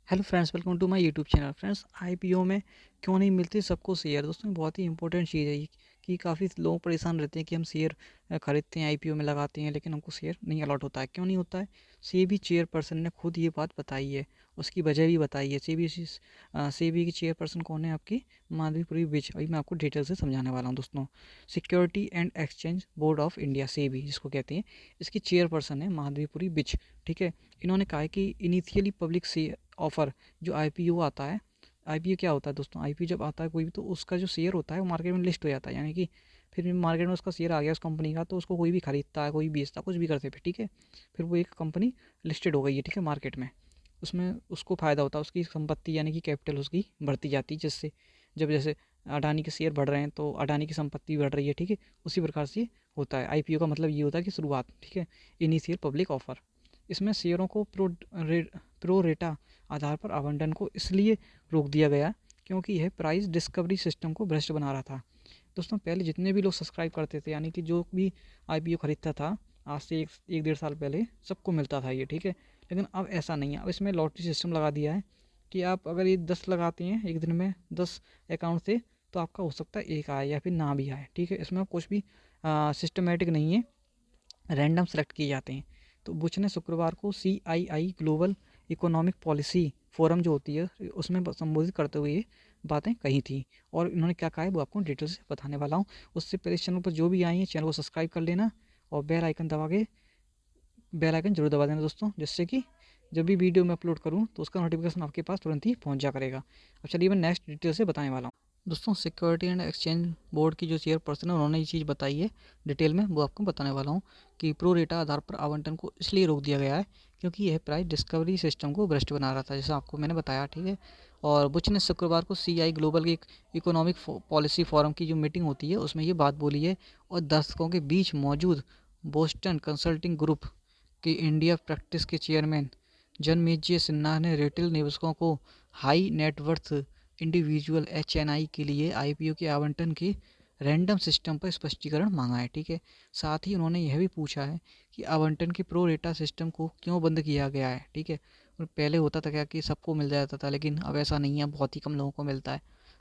Hello friends, welcome to my YouTube channel. Friends, IPO में क्यों नहीं मिलती सबको शेयर? दोस्तों, बहुत ही इंपॉर्टेंट चीज़ है ये कि काफ़ी लोग परेशान रहते हैं कि हम शेयर खरीदते हैं, आईपीओ में लगाते हैं, लेकिन हमको शेयर नहीं अलॉट होता है। क्यों नहीं होता है? सेबी चेयरपर्सन ने खुद ये बात बताई है, उसकी वजह भी बताई है। सेबी की चेयरपर्सन कौन है? आपकी माधवीपुरी विज। अभी मैं आपको डिटेल से समझाने वाला हूँ दोस्तों। Security and exchange board of India, SEBI जिसको कहते हैं, इसकी चेयरपर्सन है माधवीपुरी विज। ठीक है। इन्होंने कहा है कि इनिशियली पब्लिक से ऑफ़र जो आईपीओ आता है, आईपीओ क्या होता है दोस्तों? आईपीओ जब आता है कोई भी, तो उसका जो शेयर होता है वो मार्केट में लिस्ट हो जाता है, यानी कि फिर भी मार्केट में उसका शेयर आ गया उस कंपनी का, तो उसको कोई भी खरीदता है, कोई बेचता, कुछ भी करते फिर, ठीक है। फिर वो एक कंपनी लिस्टेड हो गई है, ठीक है, मार्केट में। उसमें उसको फ़ायदा होता है, उसकी संपत्ति यानी कि कैपिटल उसकी बढ़ती जाती है, जिससे जब जैसे अडानी के शेयर बढ़ रहे हैं तो अडानी की संपत्ति बढ़ रही है, ठीक है। उसी प्रकार से होता है। आईपीओ का मतलब ये होता है कि शुरुआत, ठीक है, इनिशियल पब्लिक ऑफर। इसमें शेयरों को प्रो रेटा आधार पर आवंटन को इसलिए रोक दिया गया क्योंकि यह प्राइस डिस्कवरी सिस्टम को भ्रष्ट बना रहा था। दोस्तों, पहले जितने भी लोग सब्सक्राइब करते थे, यानी कि जो भी आईपीओ खरीदता था, आज से एक डेढ़ साल पहले सबको मिलता था ये, ठीक है। लेकिन अब ऐसा नहीं है। अब इसमें लॉटरी सिस्टम लगा दिया है कि आप अगर ये 10 लगाते हैं एक दिन में, 10 अकाउंट से, तो आपका हो सकता है एक आए या फिर ना भी आए, ठीक है। इसमें कुछ भी सिस्टमेटिक नहीं है, रैंडम सेलेक्ट किए जाते हैं। तो बुच ने शुक्रवार को CII global economic policy forum जो होती है उसमें संबोधित करते हुए ये बातें कही थी। और इन्होंने क्या कहा है वो आपको डिटेल से बताने वाला हूँ। उससे पहले इस चैनल पर जो भी आई हैं, चैनल को सब्सक्राइब कर लेना और बेल आइकन जरूर दबा देना दोस्तों, जिससे कि जब भी वीडियो मैं अपलोड करूँ तो उसका नोटिफिकेशन आपके पास तुरंत ही पहुँच जा करेगा। अब चलिए मैं नेक्स्ट डिटेल से बताने वाला हूँ। दोस्तों, सिक्योरिटी एंड एक्सचेंज बोर्ड की जो चेयरपर्सन है उन्होंने ये चीज़ बताई है डिटेल में, वो आपको बताने वाला हूँ कि प्रो रेटा आधार पर आवंटन को इसलिए रोक दिया गया है क्योंकि यह प्राइस डिस्कवरी सिस्टम को भ्रष्ट बना रहा था, जैसा आपको मैंने बताया, ठीक है। और बुच ने शुक्रवार को CI ग्लोबल की इकोनॉमिक पॉलिसी फोरम की जो मीटिंग होती है उसमें ये बात बोली है। और दर्शकों के बीच मौजूद बोस्टन कंसल्टिंग ग्रुप के इंडिया प्रैक्टिस के चेयरमैन जनमेजय सिन्हा ने रिटेल निवेशकों को हाई नेटवर्थ इंडिविजुअल HNI के लिए आईपीओ के आवंटन के रैंडम सिस्टम पर स्पष्टीकरण मांगा है, ठीक है। साथ ही उन्होंने यह भी पूछा है कि आवंटन के प्रो रेटा सिस्टम को क्यों बंद किया गया है, ठीक है। और पहले होता था क्या कि सबको मिल जाता था, लेकिन अब ऐसा नहीं है, बहुत ही कम लोगों को मिलता है,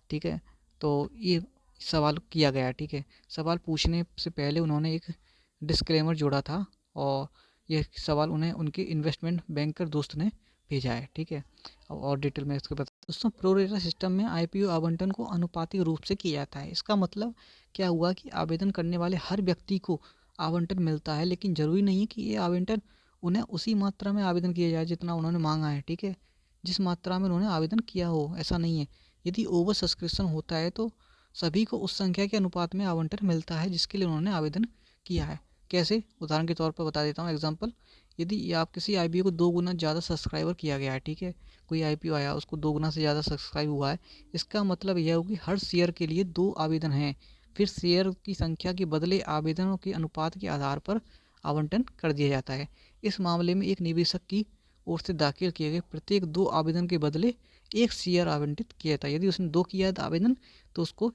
ठीक है। तो ये सवाल किया गया, ठीक है। सवाल पूछने से पहले उन्होंने एक डिस्क्लेमर जोड़ा था और यह सवाल उन्हें उनके इन्वेस्टमेंट बैंकर दोस्त ने भेजा है, ठीक है। और डिटेल में इसके बता दोस्तों, प्रो रेटा सिस्टम में आईपीओ आवंटन को अनुपातिक रूप से किया जाता है। इसका मतलब क्या हुआ कि आवेदन करने वाले हर व्यक्ति को आवंटन मिलता है, लेकिन ज़रूरी नहीं है कि ये आवंटन उन्हें उसी मात्रा में आवेदन किया जाए जितना उन्होंने मांगा है, ठीक है। जिस मात्रा में उन्होंने आवेदन किया हो, ऐसा नहीं है। यदि ओवर सब्सक्रिप्शन होता है तो सभी को उस संख्या के अनुपात में आवंटन मिलता है जिसके लिए उन्होंने आवेदन किया है। कैसे? उदाहरण के तौर पर बता देता हूँ एग्जाम्पल। यदि आप किसी आईपीओ को 2 गुना ज़्यादा सब्सक्राइबर किया गया है, ठीक है, कोई आईपीओ आया उसको 2 गुना से ज़्यादा सब्सक्राइब हुआ है, इसका मतलब यह होगा कि हर शेयर के लिए 2 आवेदन हैं। फिर शेयर की संख्या के बदले आवेदनों के अनुपात के आधार पर आवंटन कर दिया जाता है। इस मामले में एक निवेशक की ओर से दाखिल किए गए प्रत्येक 2 आवेदन के बदले एक शेयर आवंटित किया जाता है। यदि उसने 2 किया था आवेदन, तो उसको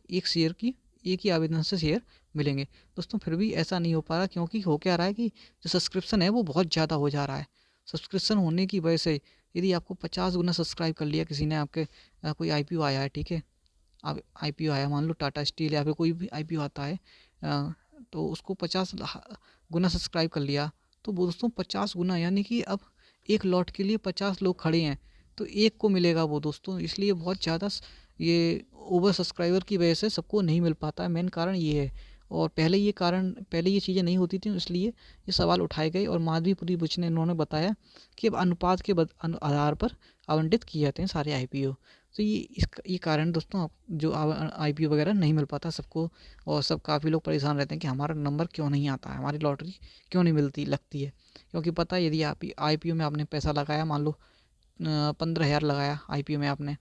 एक ही आवेदन से शेयर मिलेंगे। दोस्तों, फिर भी ऐसा नहीं हो पा रहा क्योंकि हो क्या रहा है कि जो सब्सक्रिप्शन है वो बहुत ज़्यादा हो जा रहा है। सब्सक्रिप्शन होने की वजह से यदि आपको 50 गुना सब्सक्राइब कर लिया किसी ने, आपके कोई आईपीओ आया है, ठीक है। अब आईपीओ आया, मान लो टाटा स्टील या फिर कोई भी आईपीओ आता है, तो उसको 50 गुना सब्सक्राइब कर लिया, तो वो दोस्तों 50 गुना, यानी कि अब एक लॉट के लिए 50 लोग खड़े हैं, तो एक को मिलेगा वो दोस्तों। इसलिए बहुत ज़्यादा ये ओवर सब्सक्राइबर की वजह से सबको नहीं मिल पाता है, मेन कारण ये है। और पहले ये चीज़ें नहीं होती थी, इसलिए ये सवाल उठाए गए। और माधवीपुरी बुच ने इन्होंने बताया कि अब अनुपात के आधार पर आवंटित किए जाते हैं सारे आईपीओ। तो ये कारण दोस्तों, जो आईपीओ वगैरह नहीं मिल पाता सबको। और सब काफ़ी लोग परेशान रहते हैं कि हमारा नंबर क्यों नहीं आता है, हमारी लॉटरी क्यों नहीं लगती है। क्योंकि पता है, यदि आप आईपीओ में आपने पैसा लगाया, मान लो 15,000 लगाया आईपीओ में आपने,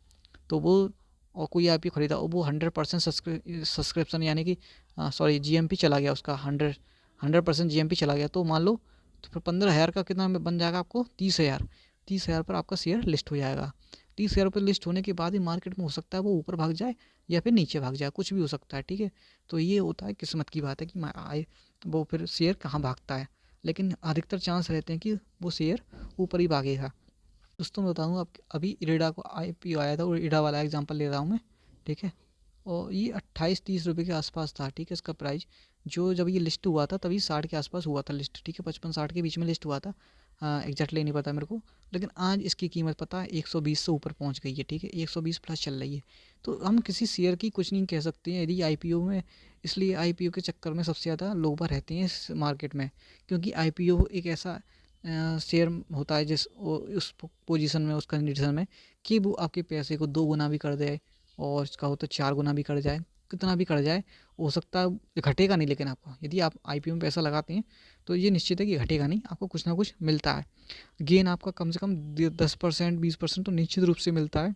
तो वो, और कोई आईपीओ खरीदा और वो 100% सब्सक्रिप्शन, यानी कि सॉरी जीएमपी चला गया उसका, 100% जीएमपी चला गया, तो मान लो तो फिर 15,000 का कितना में बन जाएगा आपको? 30,000। 30,000 पर आपका शेयर लिस्ट हो जाएगा। 30,000 पर लिस्ट होने के बाद ही मार्केट में हो सकता है वो ऊपर भाग जाए या फिर नीचे भाग जाए, कुछ भी हो सकता है, ठीक है। तो ये होता है, किस्मत की बात है कि वो फिर शेयर कहाँ भागता है, लेकिन अधिकतर चांस रहते हैं कि वो शेयर ऊपर ही भागेगा। दोस्तों मैं बताऊँ आप, अभी इरेडा को IPO आया था, और इरेडा वाला एग्जांपल ले रहा हूँ मैं, ठीक है। और ये 28-30 रुपये के आसपास था, ठीक है, इसका प्राइस। जो जब ये लिस्ट हुआ था तभी 60 के आसपास हुआ था लिस्ट, ठीक है, 55-60 के बीच में लिस्ट हुआ था। एग्जैक्टली नहीं पता मेरे को, लेकिन आज इसकी कीमत पता है 120 से ऊपर पहुंच गई है, ठीक है, 120 प्लस चल रही है। तो हम किसी शेयर की कुछ नहीं कह सकते हैं यदि IPO में, इसलिए IPO के चक्कर में सबसे ज़्यादा लोग बाग रहते हैं इस मार्केट में, क्योंकि IPO एक ऐसा शेयर होता है जिस उस पोजीशन में, उस कंडीशन में कि वो आपके पैसे को 2 गुना भी कर दे, और इसका हो तो 4 गुना भी कर जाए, कितना भी कर जाए, हो सकता है घटेगा नहीं, लेकिन आपको यदि आप IPO में पैसा लगाते हैं तो ये निश्चित है कि घटेगा नहीं, आपको कुछ ना कुछ मिलता है। गेन आपका कम से कम 10%, 20% तो निश्चित रूप से मिलता है,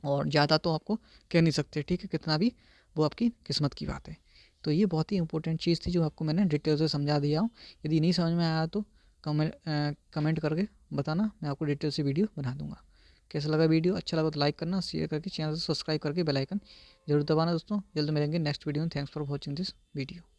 और ज़्यादा तो आपको कह नहीं सकते, ठीक है, कितना भी, वो आपकी किस्मत की बात है। तो ये बहुत ही इंपॉर्टेंट चीज़ थी जो आपको मैंने डिटेल से समझा दिया हूँ। यदि नहीं समझ में आया तो कमेंट करके बताना, मैं आपको डिटेल से वीडियो बना दूंगा। कैसा लगा वीडियो? अच्छा लगा तो लाइक करना, शेयर करके चैनल से सब्सक्राइब करके बेल आइकन जरूर दबाना। दोस्तों जल्द मिलेंगे नेक्स्ट वीडियो में। Thanks for watching this video.